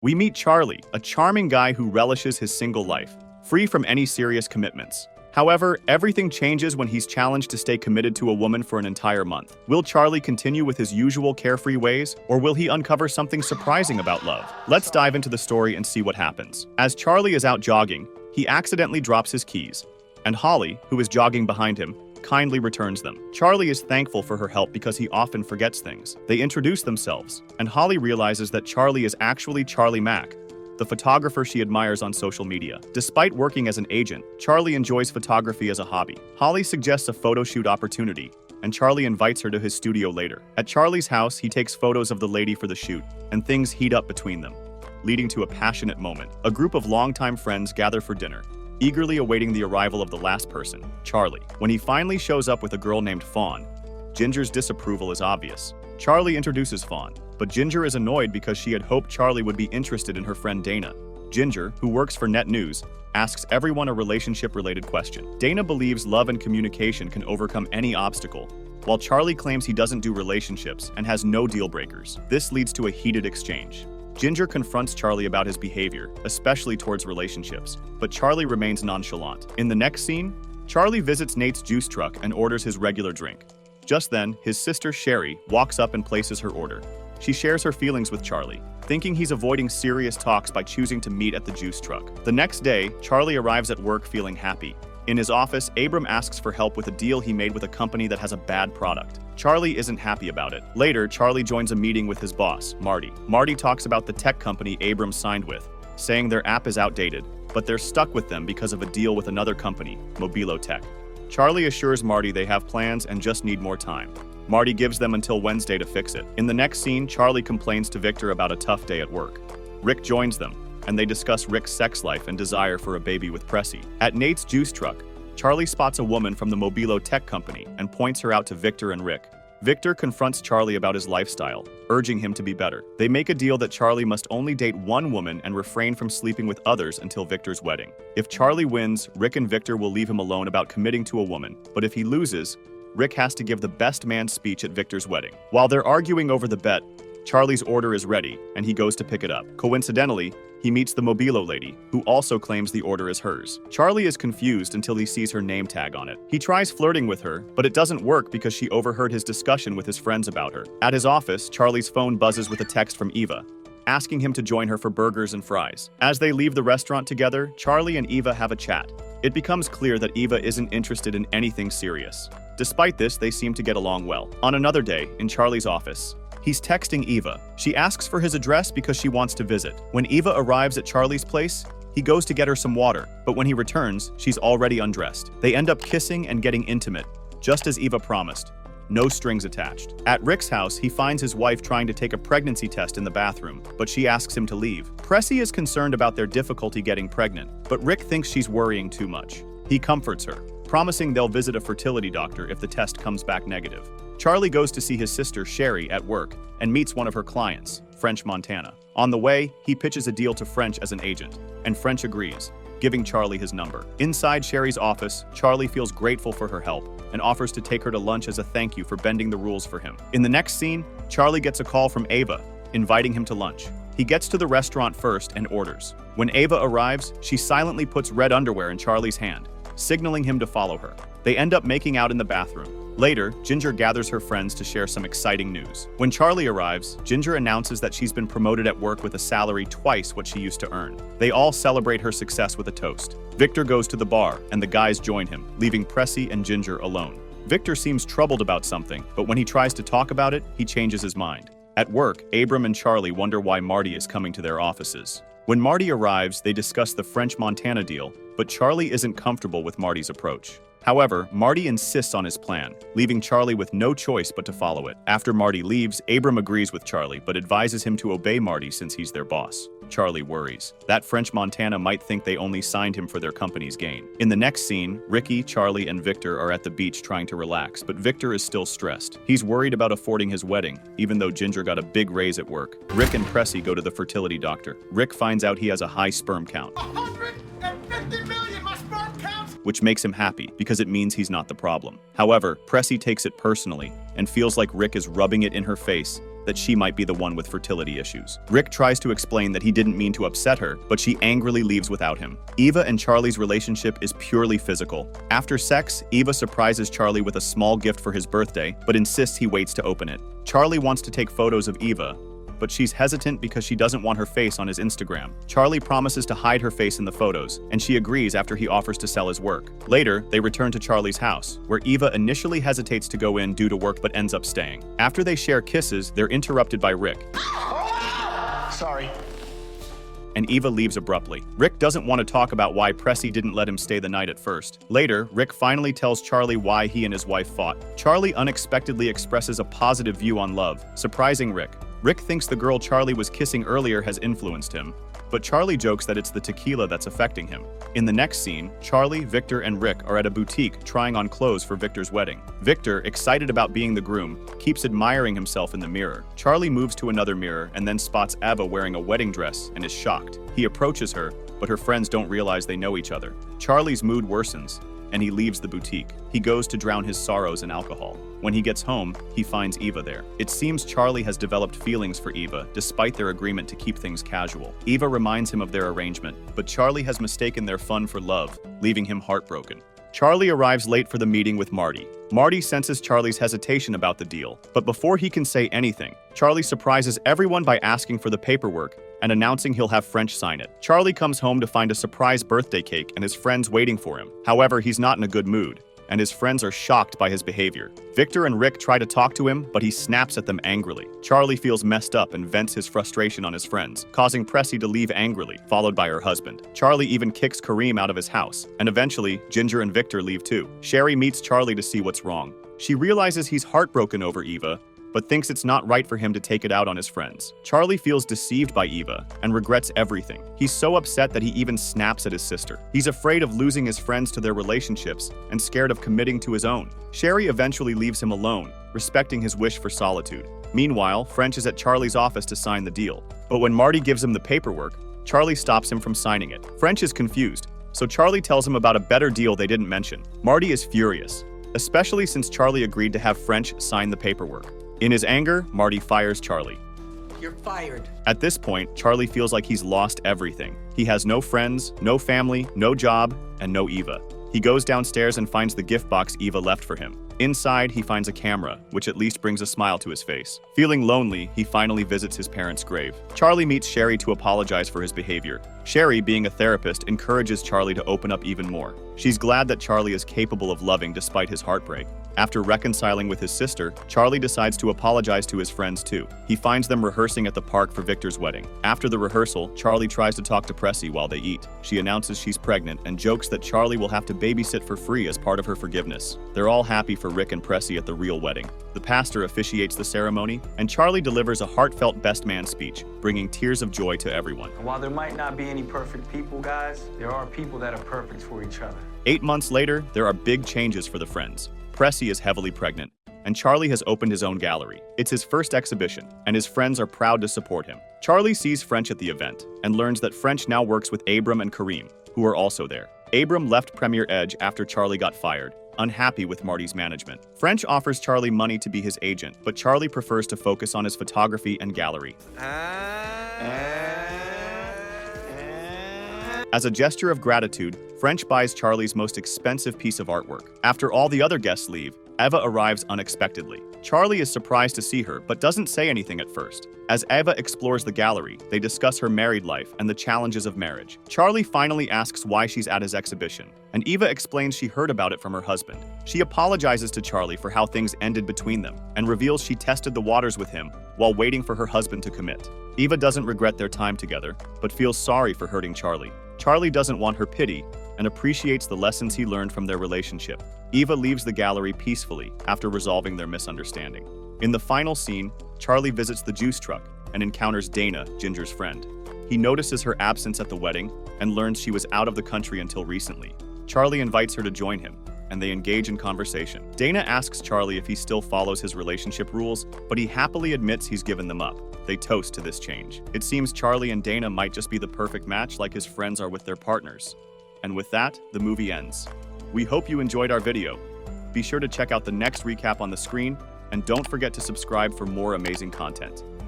We meet Charlie, a charming guy who relishes his single life, free from any serious commitments. However, everything changes when he's challenged to stay committed to a woman for an entire month. Will Charlie continue with his usual carefree ways, or will he uncover something surprising about love? Let's dive into the story and see what happens. As Charlie is out jogging, he accidentally drops his keys, and Holly, who is jogging behind him, kindly returns them. Charlie is thankful for her help because he often forgets things. They introduce themselves, and Holly realizes that Charlie is actually Charlie Mack, the photographer she admires on social media. Despite working as an agent, Charlie enjoys photography as a hobby. Holly suggests a photo shoot opportunity, and Charlie invites her to his studio later. At Charlie's house, he takes photos of the lady for the shoot, and things heat up between them, leading to a passionate moment. A group of longtime friends gather for dinner, eagerly awaiting the arrival of the last person, Charlie. When he finally shows up with a girl named Fawn, Ginger's disapproval is obvious. Charlie introduces Fawn, but Ginger is annoyed because she had hoped Charlie would be interested in her friend Dana. Ginger, who works for Net News, asks everyone a relationship-related question. Dana believes love and communication can overcome any obstacle, while Charlie claims he doesn't do relationships and has no deal breakers. This leads to a heated exchange. Ginger confronts Charlie about his behavior, especially towards relationships, but Charlie remains nonchalant. In the next scene, Charlie visits Nate's juice truck and orders his regular drink. Just then, his sister Sherry walks up and places her order. She shares her feelings with Charlie, thinking he's avoiding serious talks by choosing to meet at the juice truck. The next day, Charlie arrives at work feeling happy. In his office, Abram asks for help with a deal he made with a company that has a bad product. Charlie isn't happy about it. Later, Charlie joins a meeting with his boss, Marty. Marty talks about the tech company Abram signed with, saying their app is outdated, but they're stuck with them because of a deal with another company, Mobilo Tech. Charlie assures Marty they have plans and just need more time. Marty gives them until Wednesday to fix it. In the next scene, Charlie complains to Victor about a tough day at work. Rick joins them, and they discuss Rick's sex life and desire for a baby with Pressy. At Nate's juice truck, Charlie spots a woman from the Mobilo Tech company and points her out to Victor and Rick. Victor confronts Charlie about his lifestyle, urging him to be better. They make a deal that Charlie must only date one woman and refrain from sleeping with others until Victor's wedding. If Charlie wins, Rick and Victor will leave him alone about committing to a woman, but if he loses, Rick has to give the best man speech at Victor's wedding. While they're arguing over the bet, Charlie's order is ready, and he goes to pick it up. Coincidentally, he meets the Mobilo lady, who also claims the order is hers. Charlie is confused until he sees her name tag on it. He tries flirting with her, but it doesn't work because she overheard his discussion with his friends about her. At his office, Charlie's phone buzzes with a text from Eva, asking him to join her for burgers and fries. As they leave the restaurant together, Charlie and Eva have a chat. It becomes clear that Eva isn't interested in anything serious. Despite this, they seem to get along well. On another day, in Charlie's office, he's texting Eva. She asks for his address because she wants to visit. When Eva arrives at Charlie's place, he goes to get her some water, but when he returns, she's already undressed. They end up kissing and getting intimate, just as Eva promised. No strings attached. At Rick's house, he finds his wife trying to take a pregnancy test in the bathroom, but she asks him to leave. Pressy is concerned about their difficulty getting pregnant, but Rick thinks she's worrying too much. He comforts her, promising they'll visit a fertility doctor if the test comes back negative. Charlie goes to see his sister Sherry at work and meets one of her clients, French Montana. On the way, he pitches a deal to French as an agent, and French agrees, giving Charlie his number. Inside Sherry's office, Charlie feels grateful for her help and offers to take her to lunch as a thank you for bending the rules for him. In the next scene, Charlie gets a call from Ava, inviting him to lunch. He gets to the restaurant first and orders. When Ava arrives, she silently puts red underwear in Charlie's hand, signaling him to follow her. They end up making out in the bathroom. Later, Ginger gathers her friends to share some exciting news. When Charlie arrives, Ginger announces that she's been promoted at work with a salary twice what she used to earn. They all celebrate her success with a toast. Victor goes to the bar, and the guys join him, leaving Pressy and Ginger alone. Victor seems troubled about something, but when he tries to talk about it, he changes his mind. At work, Abram and Charlie wonder why Marty is coming to their offices. When Marty arrives, they discuss the French Montana deal, but Charlie isn't comfortable with Marty's approach. However, Marty insists on his plan, leaving Charlie with no choice but to follow it. After Marty leaves, Abram agrees with Charlie, but advises him to obey Marty since he's their boss. Charlie worries. That French Montana might think they only signed him for their company's gain. In the next scene, Ricky, Charlie, and Victor are at the beach trying to relax, but Victor is still stressed. He's worried about affording his wedding, even though Ginger got a big raise at work. Rick and Pressy go to the fertility doctor. Rick finds out he has a high sperm count, 150 million, my sperm count! which makes him happy because it means he's not the problem. However, Pressy takes it personally and feels like Rick is rubbing it in her face that she might be the one with fertility issues. Rick tries to explain that he didn't mean to upset her, but she angrily leaves without him. Eva and Charlie's relationship is purely physical. After sex, Eva surprises Charlie with a small gift for his birthday, but insists he waits to open it. Charlie wants to take photos of Eva, but she's hesitant because she doesn't want her face on his Instagram. Charlie promises to hide her face in the photos, and she agrees after he offers to sell his work. Later, they return to Charlie's house, where Eva initially hesitates to go in due to work but ends up staying. After they share kisses, they're interrupted by Rick. Sorry. And Eva leaves abruptly. Rick doesn't want to talk about why Pressy didn't let him stay the night at first. Later, Rick finally tells Charlie why he and his wife fought. Charlie unexpectedly expresses a positive view on love, surprising Rick. Rick thinks the girl Charlie was kissing earlier has influenced him, but Charlie jokes that it's the tequila that's affecting him. In the next scene, Charlie, Victor, and Rick are at a boutique trying on clothes for Victor's wedding. Victor, excited about being the groom, keeps admiring himself in the mirror. Charlie moves to another mirror and then spots Eva wearing a wedding dress and is shocked. He approaches her, but her friends don't realize they know each other. Charlie's mood worsens, and he leaves the boutique. He goes to drown his sorrows in alcohol. When he gets home, he finds Eva there. It seems Charlie has developed feelings for Eva, despite their agreement to keep things casual. Eva reminds him of their arrangement, but Charlie has mistaken their fun for love, leaving him heartbroken. Charlie arrives late for the meeting with Marty. Marty senses Charlie's hesitation about the deal, but before he can say anything, Charlie surprises everyone by asking for the paperwork and announcing he'll have French sign it. Charlie comes home to find a surprise birthday cake and his friends waiting for him. However, he's not in a good mood, and his friends are shocked by his behavior. Victor and Rick try to talk to him, but he snaps at them angrily. Charlie feels messed up and vents his frustration on his friends, causing Pressy to leave angrily, followed by her husband. Charlie even kicks Kareem out of his house, and eventually, Ginger and Victor leave too. Sherry meets Charlie to see what's wrong. She realizes he's heartbroken over Eva, but thinks it's not right for him to take it out on his friends. Charlie feels deceived by Eva and regrets everything. He's so upset that he even snaps at his sister. He's afraid of losing his friends to their relationships and scared of committing to his own. Sherry eventually leaves him alone, respecting his wish for solitude. Meanwhile, French is at Charlie's office to sign the deal. But when Marty gives him the paperwork, Charlie stops him from signing it. French is confused, so Charlie tells him about a better deal they didn't mention. Marty is furious, especially since Charlie agreed to have French sign the paperwork. In his anger, Marty fires Charlie. You're fired. At this point, Charlie feels like he's lost everything. He has no friends, no family, no job, and no Eva. He goes downstairs and finds the gift box Eva left for him. Inside, he finds a camera, which at least brings a smile to his face. Feeling lonely, he finally visits his parents' grave. Charlie meets Sherry to apologize for his behavior. Sherry, being a therapist, encourages Charlie to open up even more. She's glad that Charlie is capable of loving despite his heartbreak. After reconciling with his sister, Charlie decides to apologize to his friends too. He finds them rehearsing at the park for Victor's wedding. After the rehearsal, Charlie tries to talk to Pressy while they eat. She announces she's pregnant and jokes that Charlie will have to babysit for free as part of her forgiveness. They're all happy for Rick and Pressy at the real wedding. The pastor officiates the ceremony, and Charlie delivers a heartfelt best man speech, bringing tears of joy to everyone. And while there might not be any perfect people, guys, there are people that are perfect for each other. 8 months later, there are big changes for the friends. Pressy is heavily pregnant, and Charlie has opened his own gallery. It's his first exhibition, and his friends are proud to support him. Charlie sees French at the event, and learns that French now works with Abram and Kareem, who are also there. Abram left Premier Edge after Charlie got fired, unhappy with Marty's management. French offers Charlie money to be his agent, but Charlie prefers to focus on his photography and gallery. As a gesture of gratitude, French buys Charlie's most expensive piece of artwork. After all the other guests leave, Eva arrives unexpectedly. Charlie is surprised to see her, but doesn't say anything at first. As Eva explores the gallery, they discuss her married life and the challenges of marriage. Charlie finally asks why she's at his exhibition, and Eva explains she heard about it from her husband. She apologizes to Charlie for how things ended between them, and reveals she tested the waters with him while waiting for her husband to commit. Eva doesn't regret their time together, but feels sorry for hurting Charlie. Charlie doesn't want her pity, and appreciates the lessons he learned from their relationship. Eva leaves the gallery peacefully after resolving their misunderstanding. In the final scene, Charlie visits the juice truck and encounters Dana, Ginger's friend. He notices her absence at the wedding and learns she was out of the country until recently. Charlie invites her to join him, and they engage in conversation. Dana asks Charlie if he still follows his relationship rules, but he happily admits he's given them up. They toast to this change. It seems Charlie and Dana might just be the perfect match like his friends are with their partners. And with that, the movie ends. We hope you enjoyed our video. Be sure to check out the next recap on the screen and don't forget to subscribe for more amazing content.